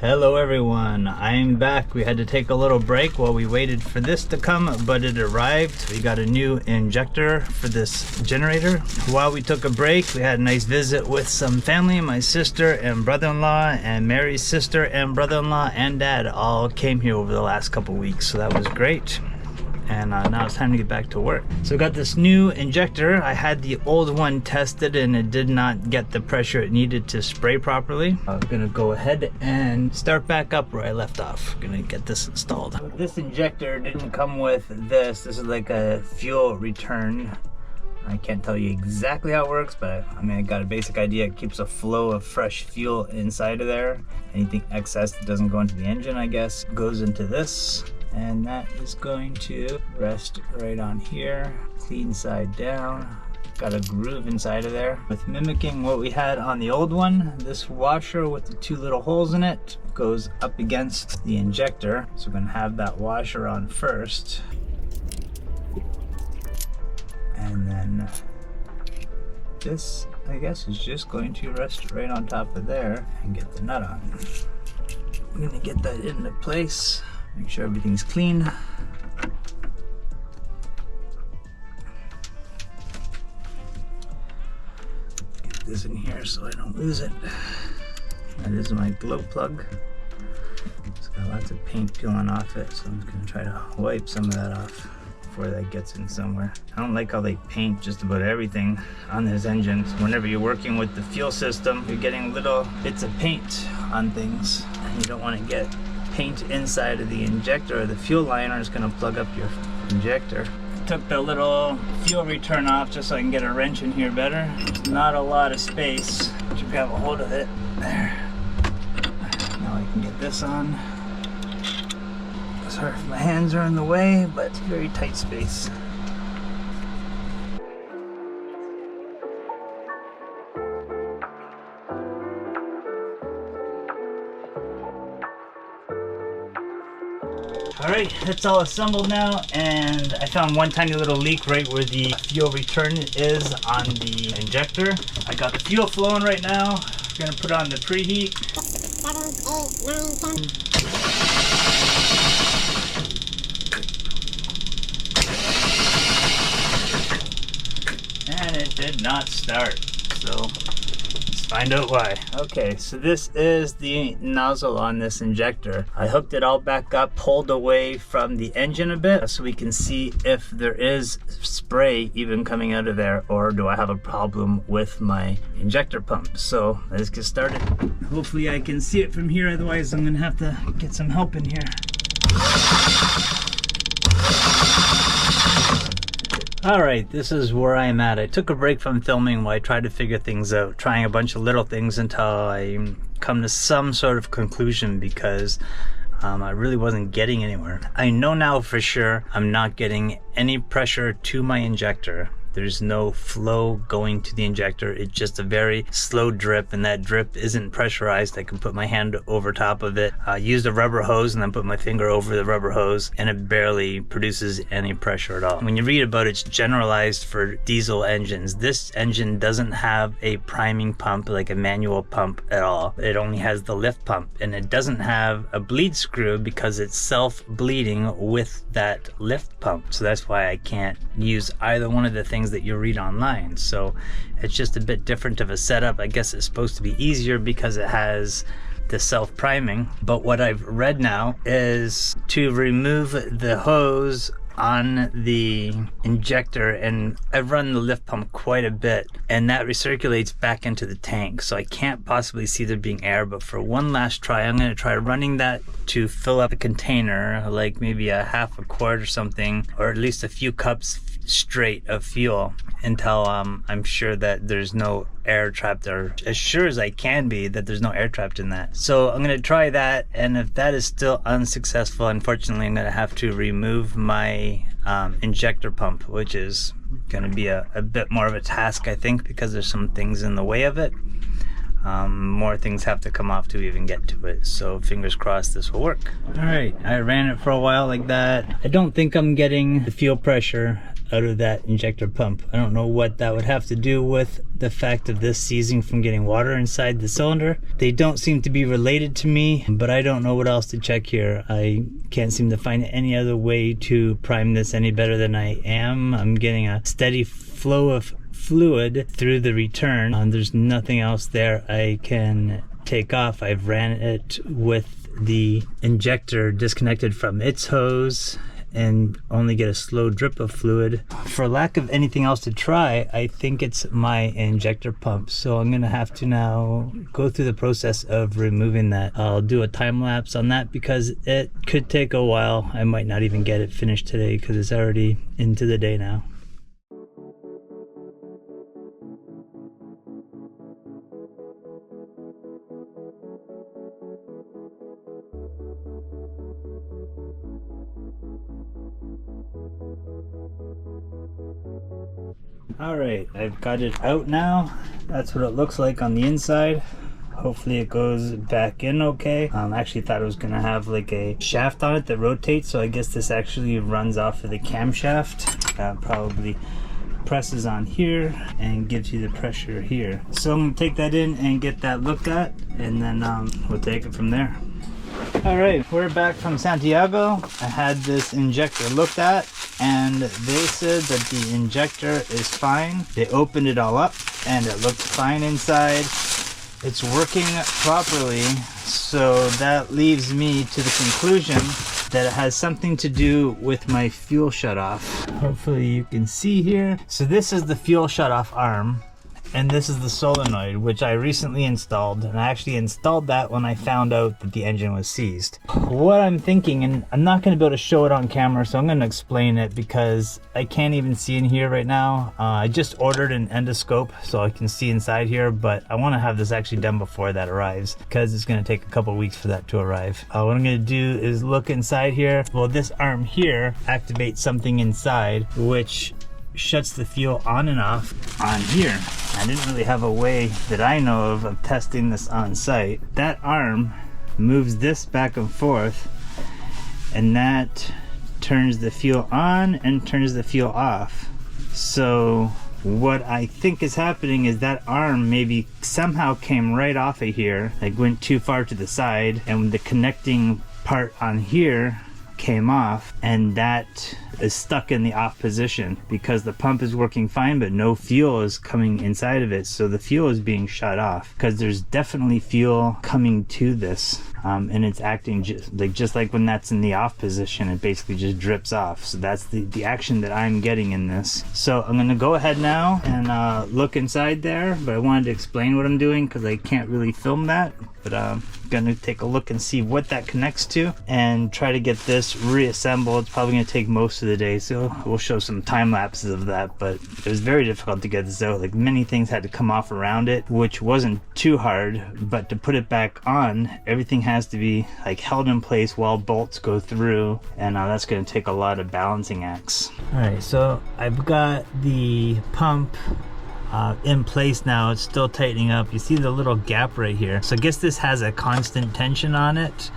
Hello everyone, I'm back. We had to take a little break while we waited for this to come, but it arrived. We got a new injector for this generator. While we took a break, we had a nice visit with some family. My sister and brother-in-law and Mary's sister and brother-in-law and dad all came here over the last couple weeks, so that was great. And now it's time to get back to work. So I got this new injector. I had the old one tested and it did not get the pressure it needed to spray properly. I'm gonna go ahead and start back up where I left off. I'm gonna get this installed. This injector didn't come with this. This is like a fuel return. I can't tell you exactly how it works, but I mean, I got a basic idea. It keeps a flow of fresh fuel inside of there. Anything excess that doesn't go into the engine, I guess, goes into this. And that is going to rest right on here, clean side down. Got a groove inside of there. With mimicking what we had on the old one, this washer with the two little holes in it goes up against the injector. So we're gonna have that washer on first. And then this, I guess, is just going to rest right on top of there and get the nut on. I'm gonna get that into place. Make sure everything's clean. Get this in here so I don't lose it. That is my glow plug. It's got lots of paint peeling off it, so I'm gonna try to wipe some of that off before that gets in somewhere. I don't like how they paint just about everything on this engine. So whenever you're working with the fuel system, you're getting little bits of paint on things, and you don't want to get paint inside of the injector, or the fuel liner is going to plug up your injector. Took the little fuel return off just so I can get a wrench in here better. There's not a lot of space. Should grab a hold of it. There. Now I can get this on. Sorry if my hands are in the way, but it's very tight space. Alright, it's all assembled now, and I found one tiny little leak right where the fuel return is on the injector. I got the fuel flowing right now. I'm gonna put on the preheat. 7, 8, 9, 10. And it did not start, so let's find out why. Okay, so this is the nozzle on this injector. I hooked it all back up, pulled away from the engine a bit so we can see if there is spray even coming out of there, or do I have a problem with my injector pump. So let's get started. Hopefully I can see it from here, otherwise I'm gonna have to get some help in here. Alright, this is where I'm at. I took a break from filming while I tried to figure things out, trying a bunch of little things until I come to some sort of conclusion, because I really wasn't getting anywhere. I know now for sure I'm not getting any pressure to my injector. There's no flow going to the injector. It's just a very slow drip, and that drip isn't pressurized. I can put my hand over top of it, use the rubber hose, and then put my finger over the rubber hose, and it barely produces any pressure at all. When you read about it, it's generalized for diesel engines. This engine doesn't have a priming pump like a manual pump at all. It only has the lift pump, and it doesn't have a bleed screw because it's self-bleeding with that lift pump. So that's why I can't use either one of the things that you read online. So it's just a bit different of a setup. I guess it's supposed to be easier because it has the self-priming, but what I've read now is to remove the hose on the injector, and I've run the lift pump quite a bit, and that recirculates back into the tank, so I can't possibly see there being air. But for one last try, I'm going to try running that to fill up a container, like maybe a half a quart or something, or at least a few cups straight of fuel, until I'm sure that there's no air trapped, or as sure as I can be that there's no air trapped in that. So I'm going to try that, and if that is still unsuccessful, unfortunately I'm going to have to remove my injector pump, which is going to be a bit more of a task, I think, because there's some things in the way of it. More things have to come off to even get to it, so fingers crossed this will work. Alright, I ran it for a while like that. I don't think I'm getting the fuel pressure out of that injector pump. I don't know what that would have to do with the fact of this seizing from getting water inside the cylinder. They don't seem to be related to me, but I don't know what else to check here. I can't seem to find any other way to prime this any better than I am. I'm getting a steady flow of fluid through the return. There's nothing else there I can take off. I've ran it with the injector disconnected from its hose and only get a slow drip of fluid. For lack of anything else to try, I think it's my injector pump. So I'm gonna have to now go through the process of removing that. I'll do a time lapse on that because it could take a while. I might not even get it finished today because it's already into the day now. Alright, I've got it out now. That's what it looks like on the inside. Hopefully it goes back in okay. I actually thought it was gonna have like a shaft on it that rotates, so I guess this actually runs off of the camshaft. Probably presses on here and gives you the pressure here. So I'm gonna take that in and get that looked at, and then we'll take it from there. Alright, we're back from Santiago. I had this injector looked at and they said that the injector is fine. They opened it all up and it looks fine inside. It's working properly, so that leaves me to the conclusion that it has something to do with my fuel shutoff. Hopefully you can see here. So this is the fuel shutoff arm, and this is the solenoid, which I recently installed, and I actually installed that when I found out that the engine was seized. What I'm thinking, and I'm not going to be able to show it on camera, so I'm going to explain it because I can't even see in here right now. I just ordered an endoscope so I can see inside here, but I want to have this actually done before that arrives because it's going to take a couple weeks for that to arrive. What I'm going to do is look inside here. Well, this arm here activates something inside, which shuts the fuel on and off on here. I didn't really have a way that I know of testing this on site. That arm moves this back and forth, and that turns the fuel on and turns the fuel off. So what I think is happening is that arm maybe somehow came right off of here, like went too far to the side, and the connecting part on here came off, and that is stuck in the off position because the pump is working fine but no fuel is coming inside of it. So the fuel is being shut off because there's definitely fuel coming to this, and it's acting just like when that's in the off position, it basically just drips off. So that's the action that I'm getting in this. So I'm gonna go ahead now and look inside there, but I wanted to explain what I'm doing because I can't really film that, but I'm gonna take a look and see what that connects to and try to get this reassembled. It's probably gonna take most of the day, so we'll show some time lapses of that, but it was very difficult to get this out. Like, many things had to come off around it, which wasn't too hard, but to put it back on, everything has to be like held in place while bolts go through, and that's going to take a lot of balancing acts. All right, so I've got the pump in place now. It's still tightening up. You see the little gap right here. So I guess this has a constant tension on it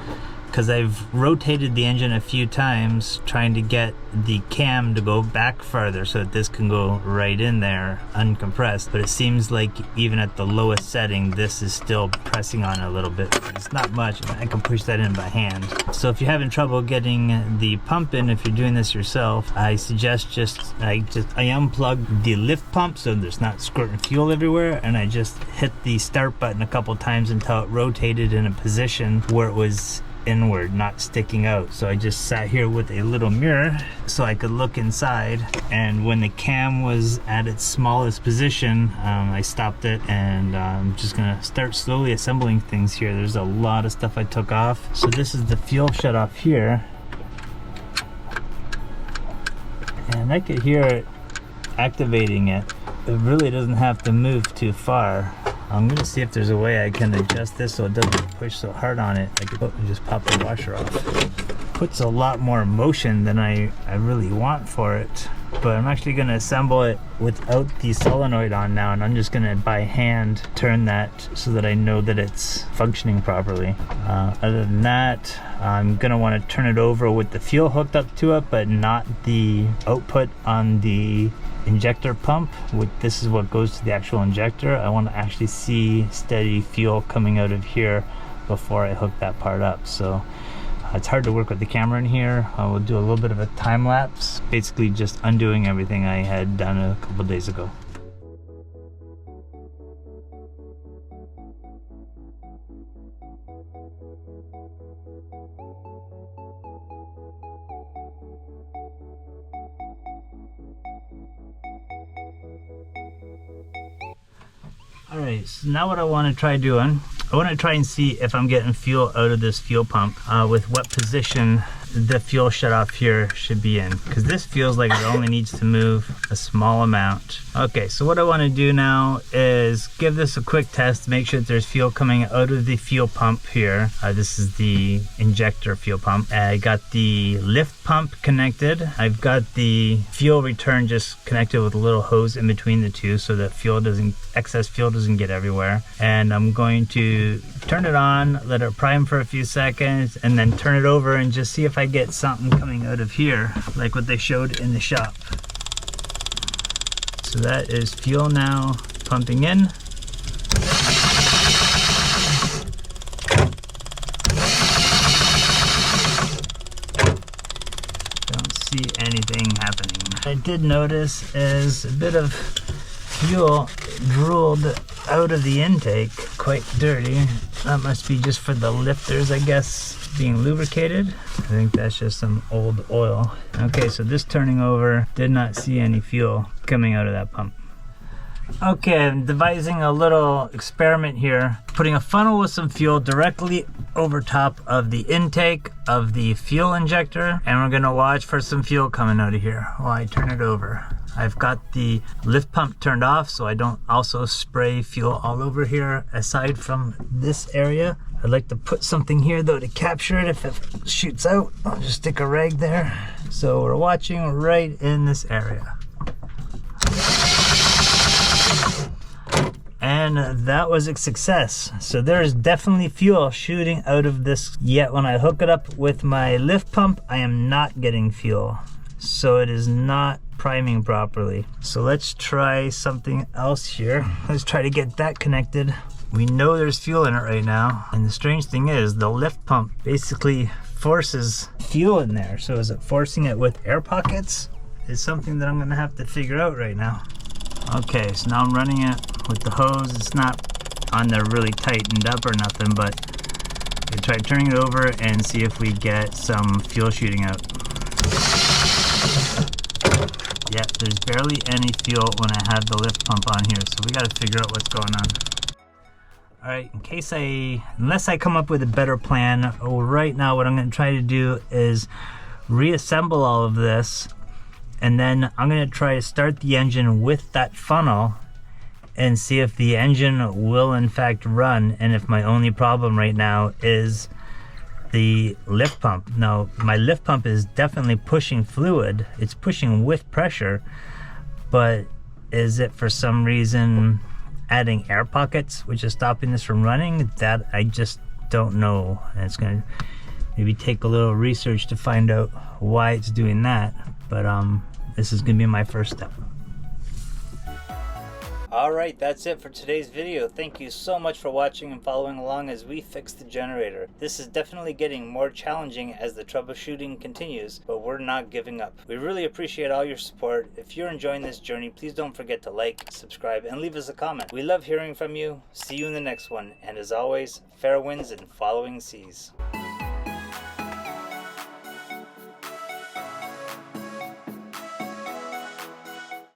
because I've rotated the engine a few times trying to get the cam to go back farther so that this can go right in there uncompressed, but it seems like even at the lowest setting this is still pressing on it a little bit. It's not much. I can push that in by hand. So if you're having trouble getting the pump in, if you're doing this yourself, I suggest I unplug the lift pump so there's not squirting fuel everywhere, and I just hit the start button a couple times until it rotated in a position where it was inward, not sticking out. So I just sat here with a little mirror so I could look inside, and when the cam was at its smallest position, I stopped it, and I'm just gonna start slowly assembling things here. There's a lot of stuff I took off. So this is the fuel shut off here, and I could hear it activating it. It really doesn't have to move too far. I'm gonna see if there's a way I can adjust this so it doesn't push so hard on it. I could just pop the washer off. Puts a lot more motion than I really want for it. but I'm actually going to assemble it without the solenoid on now, and I'm just going to by hand turn that so that I know that it's functioning properly. Other than that, I'm going to want to turn it over with the fuel hooked up to it, but not the output on the injector pump. This is what goes to the actual injector. I want to actually see steady fuel coming out of here before I hook that part up. So it's hard to work with the camera in here. I will do a little bit of a time lapse, basically just undoing everything I had done a couple days ago. Alright, so now what I want to try doing, I want to try and see if I'm getting fuel out of this fuel pump, with what position the fuel shutoff here should be in, because this feels like it only needs to move a small amount. Okay, so what I want to do now is give this a quick test, make sure that there's fuel coming out of the fuel pump here. This is the injector fuel pump. I got the lift pump connected. I've got the fuel return just connected with a little hose in between the two so that excess fuel doesn't get everywhere. And I'm going to turn it on, let it prime for a few seconds, and then turn it over and just see if I get something coming out of here like what they showed in the shop. So that is fuel now pumping in. Don't see anything happening. What I did notice is a bit of fuel drooled out of the intake, quite dirty. That must be just for the lifters, I guess, being lubricated. I think that's just some old oil. Okay, so this turning over, did not see any fuel coming out of that pump. Okay, I'm devising a little experiment here, putting a funnel with some fuel directly over top of the intake of the fuel injector, and we're gonna watch for some fuel coming out of here while I turn it over. I've got the lift pump turned off so I don't also spray fuel all over here aside from this area. I'd like to put something here though to capture it if it shoots out. I'll just stick a rag there. So we're watching right in this area. And that was a success. So there's definitely fuel shooting out of this, yet when I hook it up with my lift pump, I am not getting fuel. So it is not priming properly. So let's try something else here. Let's try to get that connected. We know there's fuel in it right now. And the strange thing is the lift pump basically forces fuel in there. So is it forcing it with air pockets? Is something that I'm gonna have to figure out right now. Okay, so now I'm running it with the hose. It's not on there really tightened up or nothing, but we try turning it over and see if we get some fuel shooting out. Yeah, there's barely any fuel when I have the lift pump on here, so we got to figure out what's going on. Alright, unless I come up with a better plan, right now what I'm going to try to do is reassemble all of this, and then I'm going to try to start the engine with that funnel and see if the engine will in fact run, and if my only problem right now is the lift pump. Now my lift pump is definitely pushing fluid, it's pushing with pressure, but is it for some reason adding air pockets which is stopping this from running? That I just don't know, and it's gonna maybe take a little research to find out why it's doing that, but this is gonna be my first step. Alright, that's it for today's video. Thank you so much for watching and following along as we fix the generator. This is definitely getting more challenging as the troubleshooting continues, but we're not giving up. We really appreciate all your support. If you're enjoying this journey, please don't forget to like, subscribe, and leave us a comment. We love hearing from you. See you in the next one, and as always, fair winds and following seas.